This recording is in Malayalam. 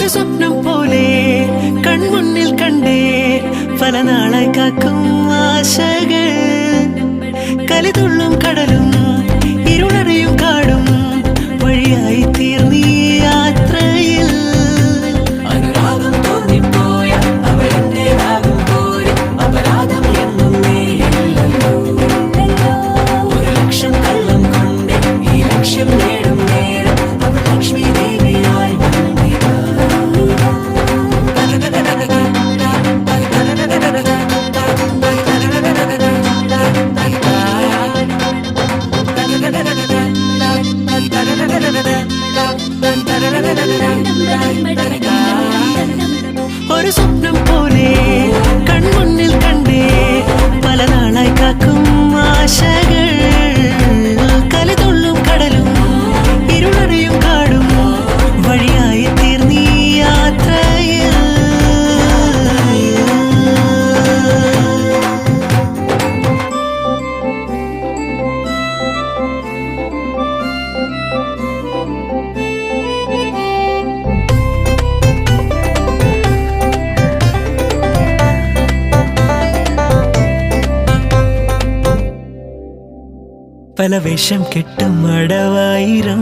ഒരു സ്വപ്നം പോലെ കൺമുന്നിൽ കണ്ടേ പല നാളായി കാക്കും ആശകൾ കലിതുള്ളും കടലും ഇരുളറിയും കാടും വഴിയായി തീർന്നീ യാത്രയിൽ അനുരാഗം തോന്നിപ്പോയ അവരെന്റേതാകും പോലെ അപരാധം എന്നും നേരില്ലല്ലോ ഒരു ലക്ഷം കള്ളം കൊണ്ട് ഈ ലക്ഷ്യം നേടും നേരം അവർ ലക്ഷ്മി ദേവിയായി വന്നിതാ ഒരു സ്വപ്നം പോലെ കൺമുന്നിൽ കണ്ടേ പല നാളായി കാക്കും ആശകൾ കലിതുള്ളും കടലും ഇരുളറിയും കാടും വഴിയായി തീർന്നീ യാത്രയിൽ പല വേഷം കെട്ടും അടവായിരം